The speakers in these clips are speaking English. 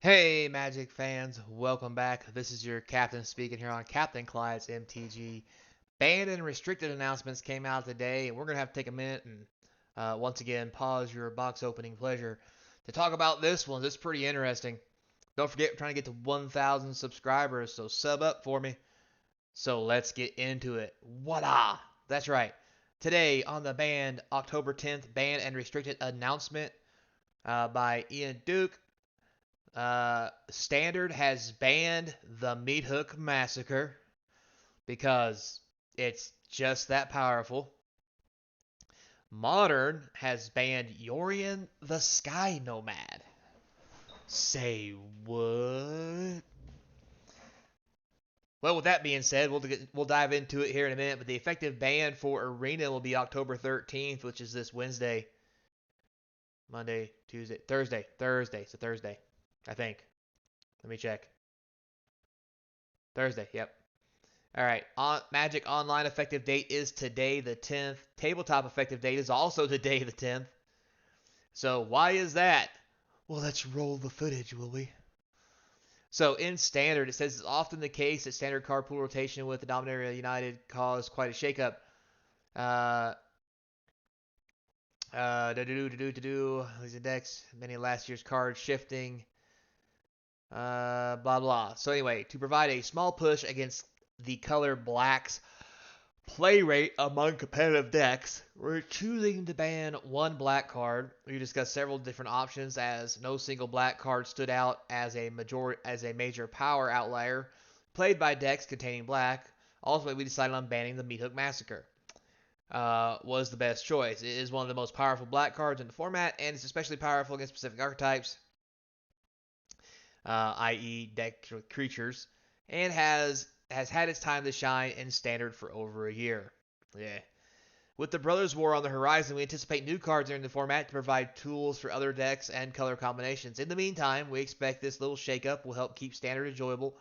Hey, Magic fans, welcome back. This is your captain speaking here on Captain Clyde's MTG. Banned and restricted announcements came out today, and we're going to have to take a minute and once again pause your box opening pleasure to talk about this one. This is pretty interesting. Don't forget, we're trying to get to 1,000 subscribers, so sub up for me. So let's get into it. Voila! That's right. Today on the banned October 10th banned and restricted announcement by Ian Duke. Standard has banned the Meat Hook Massacre because it's just that powerful. Modern has banned Yorion the Sky Nomad. Say what? Well, with that being said, we'll dive into it here in a minute. But the effective ban for Arena will be October 13th, which is this Wednesday, Monday, Tuesday, Thursday. Thursday. It's a Thursday, I think. Let me check. Thursday. Yep. All right. Magic Online effective date is today, the 10th. Tabletop effective date is also today, the 10th. So why is that? Well, let's roll the footage, will we? So in standard, it says it's often the case that standard card pool rotation with the Dominaria United caused quite a shakeup. Uh, These index, many last year's cards shifting. Blah blah. So anyway, to provide a small push against the color blacks play rate among competitive decks, we're choosing to ban one black card. We discussed several different options as no single black card stood out as a major power outlier played by decks containing black. Ultimately, we decided on banning the Meat Hook Massacre. Was the best choice. It is one of the most powerful black cards in the format, and it's especially powerful against specific archetypes, i.e., deck creatures, and has had its time to shine in standard for over a year. Yeah. With the Brothers War on the horizon, we anticipate new cards entering the format to provide tools for other decks and color combinations. In the meantime, we expect this little shakeup will help keep standard enjoyable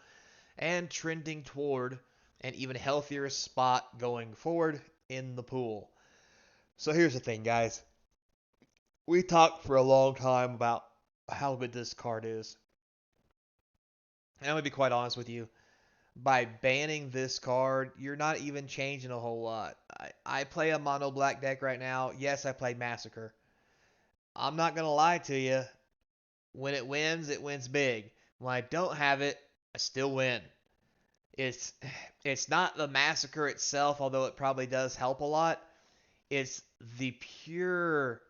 and trending toward an even healthier spot going forward in the pool. So here's the thing, guys. We talked for a long time about how good this card is. And I'm going to be quite honest with you. By banning this card, you're not even changing a whole lot. I play a mono black deck right now. Yes, I play Massacre. I'm not going to lie to you. When it wins big. When I don't have it, I still win. It's it's not the Massacre itself, although it probably does help a lot. It's the pure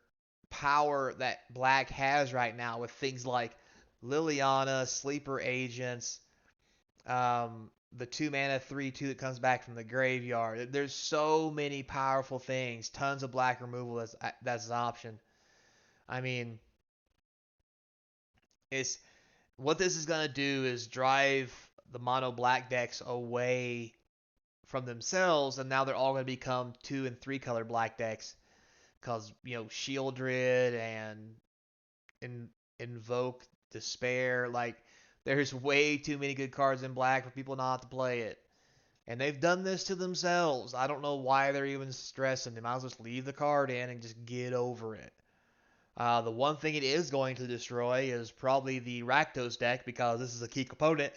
power that black has right now with things like Liliana, Sleeper Agents, the 2 mana 3/2 that comes back from the graveyard. There's so many powerful things. Tons of black removal that's an option. I mean, it's what this is gonna do is drive the mono black decks away from themselves, and now they're all gonna become 2 and 3 color black decks because Shieldred and Invoke Despair. Like, there's way too many good cards in black for people not to play it. And they've done this to themselves. I don't know why they're even stressing. They might as well just leave the card in and just get over it. The one thing it is going to destroy is probably the Rakdos deck because this is a key component.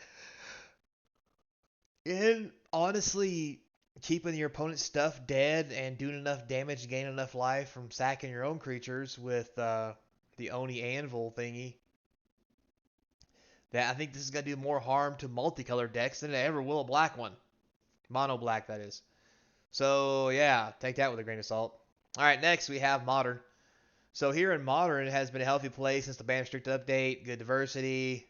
And honestly, keeping your opponent's stuff dead and doing enough damage to gain enough life from sacking your own creatures with the Oni Anvil thingy, that I think this is going to do more harm to multicolored decks than it ever will a black one. Mono black, that is. So, yeah, take that with a grain of salt. All right, next we have Modern. So, here in Modern, it has been a healthy play since the ban strict update, good diversity.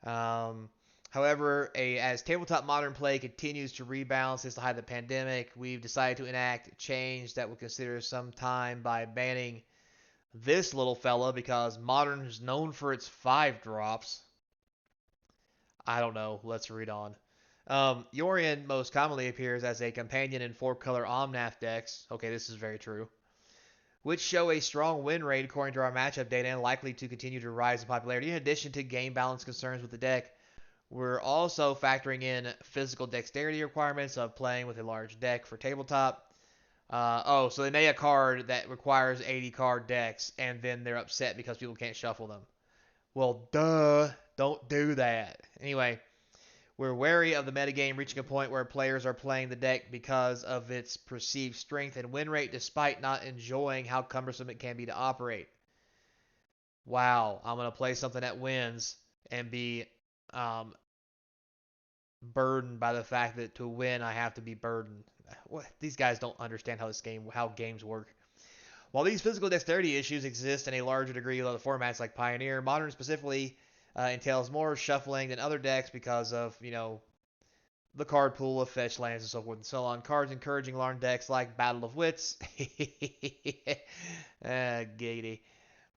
Um, However, as tabletop Modern play continues to rebound since the height of the pandemic, we've decided to enact a change that we'll consider some time by banning this little fella because Modern is known for its 5 drops. I don't know. Let's read on. Yorion most commonly appears as a companion in 4-color Omnath decks. Okay, this is very true. Which show a strong win rate according to our matchup data and likely to continue to rise in popularity. In addition to game balance concerns with the deck, we're also factoring in physical dexterity requirements of playing with a large deck for tabletop. So they made a card that requires 80 card decks, and then they're upset because people can't shuffle them. Well, duh, don't do that. Anyway, we're wary of the metagame reaching a point where players are playing the deck because of its perceived strength and win rate despite not enjoying how cumbersome it can be to operate. Wow, I'm going to play something that wins and be um, burdened by the fact that to win I have to be burdened. What? These guys don't understand how games work. While these physical dexterity issues exist in a larger degree of other formats like Pioneer, Modern specifically entails more shuffling than other decks because of, the card pool of fetch lands and so forth and so on. Cards encouraging large decks like Battle of Wits, giggity,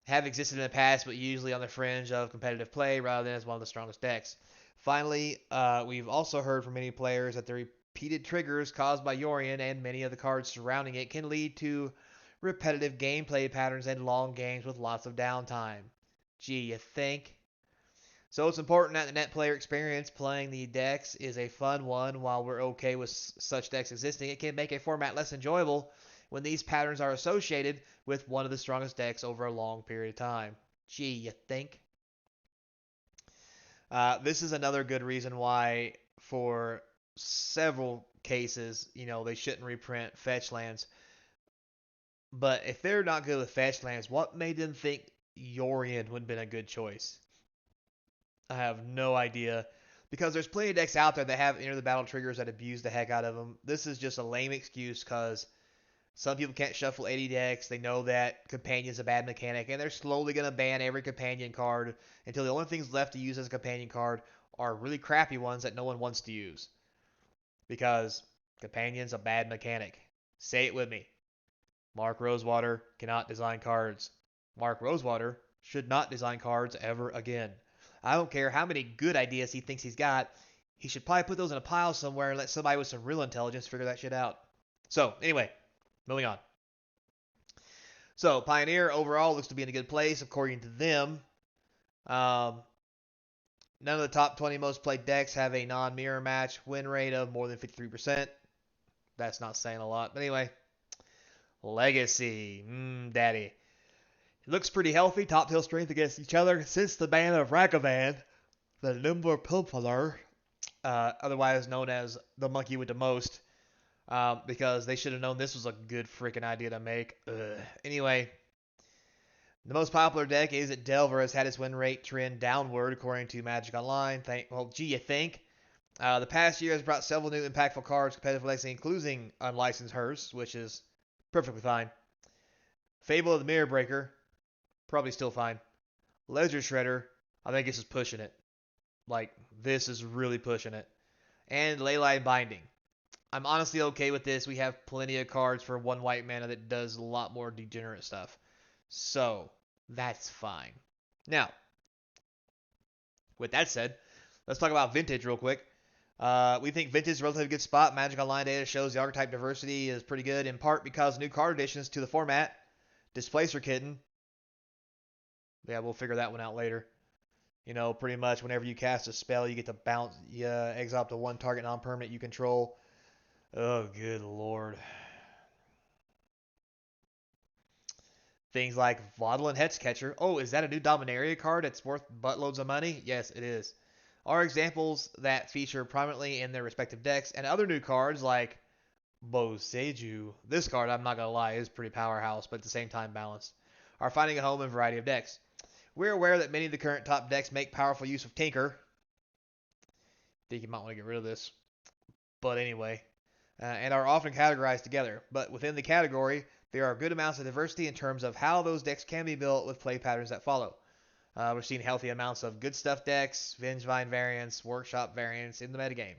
have existed in the past, but usually on the fringe of competitive play rather than as one of the strongest decks. Finally, we've also heard from many players that the repeated triggers caused by Yorion and many of the cards surrounding it can lead to repetitive gameplay patterns and long games with lots of downtime. Gee, you think? So it's important that the net player experience playing the decks is a fun one. While we're okay with such decks existing, it can make a format less enjoyable when these patterns are associated with one of the strongest decks over a long period of time. Gee, you think? This is another good reason why, for several cases, they shouldn't reprint fetch lands. But if they're not good with fetch lands, what made them think Yorion would have been a good choice? I have no idea. Because there's plenty of decks out there that have enter the battle triggers that abuse the heck out of them. This is just a lame excuse because some people can't shuffle 80 decks. They know that Companion's a bad mechanic, and they're slowly going to ban every Companion card until the only things left to use as a Companion card are really crappy ones that no one wants to use. Because Companion's a bad mechanic. Say it with me. Mark Rosewater cannot design cards. Mark Rosewater should not design cards ever again. I don't care how many good ideas he thinks he's got. He should probably put those in a pile somewhere and let somebody with some real intelligence figure that shit out. So, anyway, moving on. So, Pioneer overall looks to be in a good place according to them. None of the top 20 most played decks have a non-mirror match win rate of more than 53%. That's not saying a lot. But anyway, Legacy. Daddy. It looks pretty healthy, top hill strength against each other since the ban of Ragavan, the Nimble Pillar, otherwise known as the monkey with the most, because they should have known this was a good freaking idea to make. Anyway, the most popular deck is that Delver has had its win rate trend downward according to Magic Online. Gee, you think? The past year has brought several new impactful cards competitive Legacy, including Unlicensed Hearse, which is perfectly fine. Fable of the Mirror Breaker, probably still fine. Ledger Shredder, I think this is pushing it. Like, this is really pushing it. And Leyline Binding. I'm honestly okay with this. We have plenty of cards for one white mana that does a lot more degenerate stuff. So, that's fine. Now, with that said, let's talk about Vintage real quick. We think Vintage is a relatively good spot. Magic Online data shows the archetype diversity is pretty good, in part because new card additions to the format. Displacer Kitten. Yeah, we'll figure that one out later. Pretty much whenever you cast a spell, you get to bounce, exile up to one target non-permanent you control. Oh, good lord. Things like Vaudeline Hexcatcher. Oh, is that a new Dominaria card that's worth buttloads of money? Yes, it is. Are examples that feature prominently in their respective decks, and other new cards like Boseiju. This card, I'm not going to lie, is pretty powerhouse, but at the same time balanced. Are finding a home in a variety of decks. We're aware that many of the current top decks make powerful use of Tinker. Think you might want to get rid of this. But anyway, and are often categorized together. But within the category, there are good amounts of diversity in terms of how those decks can be built with play patterns that follow. We're seeing healthy amounts of good stuff decks, Vengevine variants, Workshop variants in the metagame.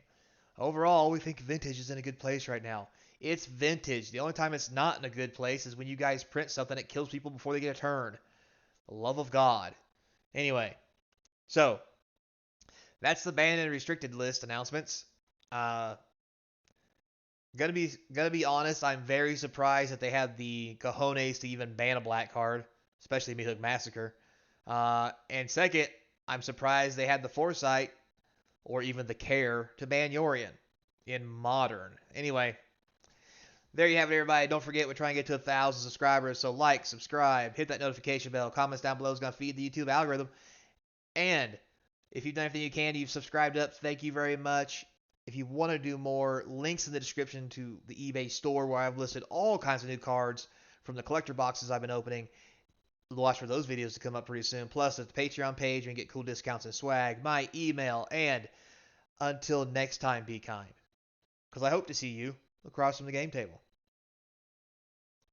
Overall, we think Vintage is in a good place right now. It's Vintage. The only time it's not in a good place is when you guys print something that kills people before they get a turn. The love of God. Anyway, so that's the banned and restricted list announcements. Gonna be honest, I'm very surprised that they had the cojones to even ban a black card, especially Meathook Massacre. And second, I'm surprised they had the foresight or even the care to ban Yorion in Modern. Anyway, there you have it, everybody. Don't forget, we're trying to get to 1,000 subscribers, so like, subscribe, hit that notification bell. Comments down below is going to feed the YouTube algorithm. And if you've done everything you can, you've subscribed up, thank you very much. If you want to do more, links in the description to the eBay store where I've listed all kinds of new cards from the collector boxes I've been opening. Watch for those videos to come up pretty soon. Plus, at the Patreon page, you can get cool discounts and swag, my email, and until next time, be kind. Because I hope to see you across from the game table.